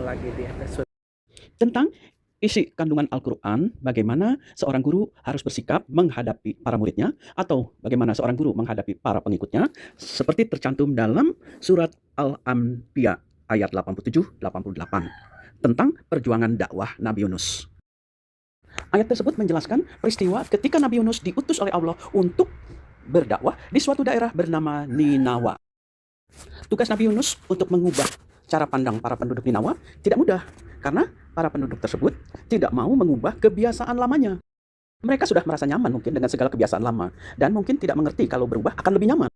lagi di episode Tentang isi kandungan Al-Quran, bagaimana seorang guru harus bersikap menghadapi para muridnya, atau bagaimana seorang guru menghadapi para pengikutnya, seperti tercantum dalam surat Al-Anbiya ayat 87-88 tentang perjuangan dakwah Nabi Yunus. Ayat tersebut menjelaskan peristiwa ketika Nabi Yunus diutus oleh Allah untuk berdakwah di suatu daerah bernama Ninawa. Tugas Nabi Yunus untuk mengubah cara pandang para penduduk Ninawa tidak mudah, karena para penduduk tersebut tidak mau mengubah kebiasaan lamanya. Mereka sudah merasa nyaman mungkin dengan segala kebiasaan lama, dan mungkin tidak mengerti kalau berubah akan lebih nyaman.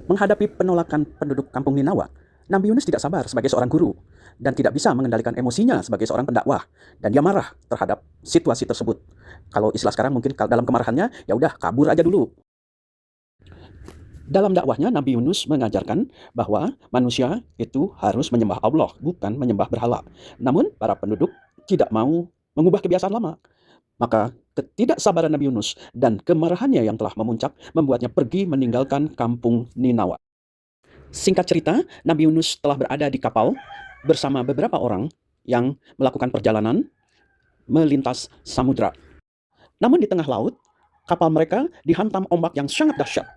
Menghadapi penolakan penduduk kampung Ninawa, Nabi Yunus tidak sabar sebagai seorang guru, dan tidak bisa mengendalikan emosinya sebagai seorang pendakwah, dan dia marah terhadap situasi tersebut. Kalau istilah sekarang mungkin dalam kemarahannya, ya udah kabur aja dulu. Dalam dakwahnya, Nabi Yunus mengajarkan bahwa manusia itu harus menyembah Allah, bukan menyembah berhala. Namun, para penduduk tidak mau mengubah kebiasaan lama. Maka, ketidaksabaran Nabi Yunus dan kemarahannya yang telah memuncak membuatnya pergi meninggalkan kampung Ninawa. Singkat cerita, Nabi Yunus telah berada di kapal bersama beberapa orang yang melakukan perjalanan melintas samudra. Namun di tengah laut, kapal mereka dihantam ombak yang sangat dahsyat,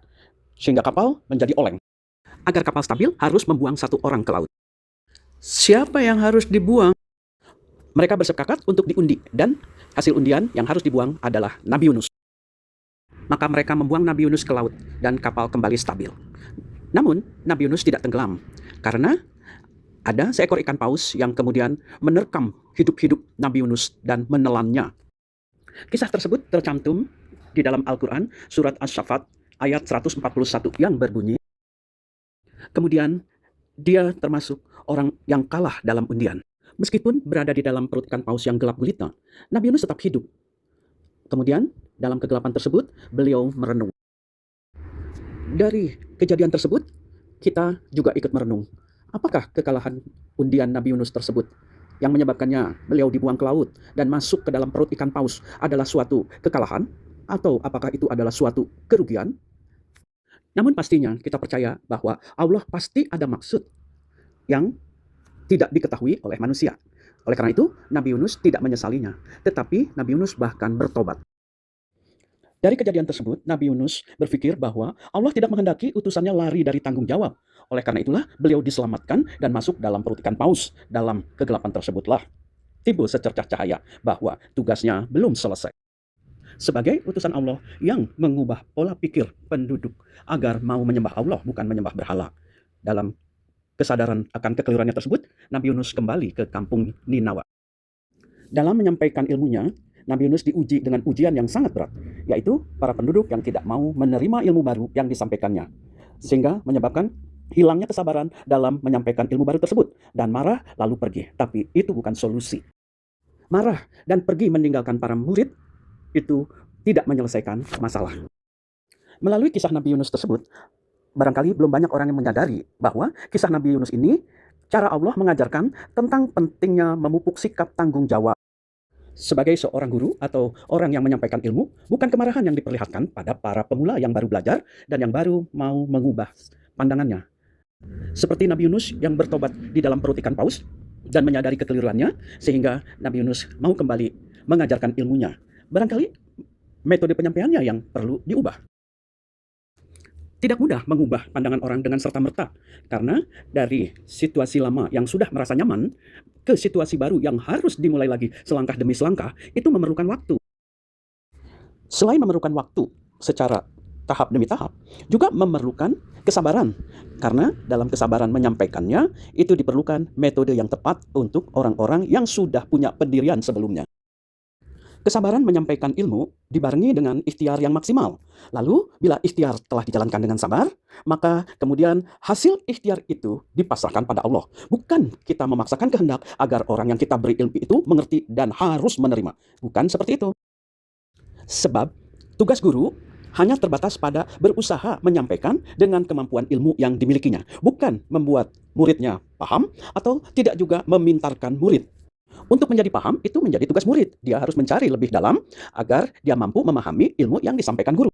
sehingga kapal menjadi oleng. Agar kapal stabil, harus membuang satu orang ke laut. Siapa yang harus dibuang? Mereka bersepakat untuk diundi, dan hasil undian yang harus dibuang adalah Nabi Yunus. Maka mereka membuang Nabi Yunus ke laut, dan kapal kembali stabil. Namun, Nabi Yunus tidak tenggelam, karena ada seekor ikan paus yang kemudian menerkam hidup-hidup Nabi Yunus dan menelannya. Kisah tersebut tercantum di dalam Al-Quran, surat As-Saffat, ayat 141 yang berbunyi, kemudian dia termasuk orang yang kalah dalam undian. Meskipun berada di dalam perut ikan paus yang gelap gulita, Nabi Yunus tetap hidup. Kemudian dalam kegelapan tersebut, beliau merenung. Dari kejadian tersebut, kita juga ikut merenung. Apakah kekalahan undian Nabi Yunus tersebut yang menyebabkannya beliau dibuang ke laut dan masuk ke dalam perut ikan paus adalah suatu kekalahan? Atau apakah itu adalah suatu kerugian? Namun pastinya kita percaya bahwa Allah pasti ada maksud yang tidak diketahui oleh manusia. Oleh karena itu, Nabi Yunus tidak menyesalinya, tetapi Nabi Yunus bahkan bertobat. Dari kejadian tersebut, Nabi Yunus berpikir bahwa Allah tidak menghendaki utusannya lari dari tanggung jawab. Oleh karena itulah, beliau diselamatkan dan masuk dalam perut ikan paus. Dalam kegelapan tersebutlah timbul secercah cahaya bahwa tugasnya belum selesai. Sebagai utusan Allah yang mengubah pola pikir penduduk agar mau menyembah Allah, bukan menyembah berhala. Dalam kesadaran akan kekeliruannya tersebut, Nabi Yunus kembali ke kampung Ninawa. Dalam menyampaikan ilmunya, Nabi Yunus diuji dengan ujian yang sangat berat, yaitu para penduduk yang tidak mau menerima ilmu baru yang disampaikannya, sehingga menyebabkan hilangnya kesabaran dalam menyampaikan ilmu baru tersebut, dan marah lalu pergi. Tapi itu bukan solusi. Marah dan pergi meninggalkan para murid itu tidak menyelesaikan masalah. Melalui kisah Nabi Yunus tersebut, barangkali belum banyak orang yang menyadari bahwa kisah Nabi Yunus ini, cara Allah mengajarkan tentang pentingnya memupuk sikap tanggung jawab. Sebagai seorang guru atau orang yang menyampaikan ilmu, bukan kemarahan yang diperlihatkan pada para pemula yang baru belajar dan yang baru mau mengubah pandangannya. Seperti Nabi Yunus yang bertobat di dalam perut ikan paus dan menyadari kekeliruannya, sehingga Nabi Yunus mau kembali mengajarkan ilmunya. Barangkali metode penyampaiannya yang perlu diubah. Tidak mudah mengubah pandangan orang dengan serta-merta, karena dari situasi lama yang sudah merasa nyaman ke situasi baru yang harus dimulai lagi selangkah demi selangkah, itu memerlukan waktu. Selain memerlukan waktu secara tahap demi tahap, juga memerlukan kesabaran, karena dalam kesabaran menyampaikannya itu diperlukan metode yang tepat untuk orang-orang yang sudah punya pendirian sebelumnya. Kesabaran menyampaikan ilmu dibarengi dengan ikhtiar yang maksimal. Lalu, bila ikhtiar telah dijalankan dengan sabar, maka kemudian hasil ikhtiar itu dipasrahkan pada Allah. Bukan kita memaksakan kehendak agar orang yang kita beri ilmu itu mengerti dan harus menerima. Bukan seperti itu. Sebab, tugas guru hanya terbatas pada berusaha menyampaikan dengan kemampuan ilmu yang dimilikinya. Bukan membuat muridnya paham atau tidak juga memintarkan murid. Untuk menjadi paham, itu menjadi tugas murid. Dia harus mencari lebih dalam agar dia mampu memahami ilmu yang disampaikan guru.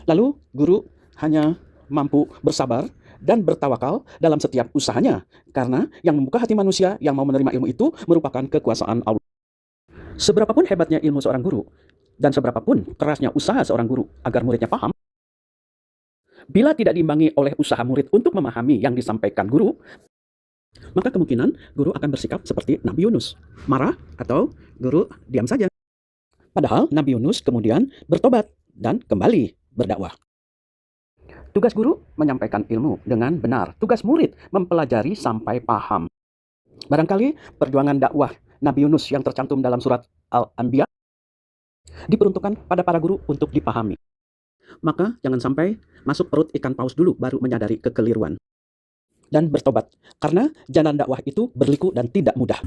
Lalu, guru hanya mampu bersabar dan bertawakal dalam setiap usahanya, karena yang membuka hati manusia yang mau menerima ilmu itu merupakan kekuasaan Allah. Seberapapun hebatnya ilmu seorang guru, dan seberapapun kerasnya usaha seorang guru agar muridnya paham, bila tidak diimbangi oleh usaha murid untuk memahami yang disampaikan guru, maka kemungkinan guru akan bersikap seperti Nabi Yunus, marah atau guru diam saja. Padahal Nabi Yunus kemudian bertobat dan kembali berdakwah. Tugas guru menyampaikan ilmu dengan benar. Tugas murid mempelajari sampai paham. Barangkali perjuangan dakwah Nabi Yunus yang tercantum dalam surat Al-Anbiya diperuntukkan pada para guru untuk dipahami. Maka jangan sampai masuk perut ikan paus dulu baru menyadari kekeliruan. Dan bertobat, karena jalan dakwah itu berliku dan tidak mudah.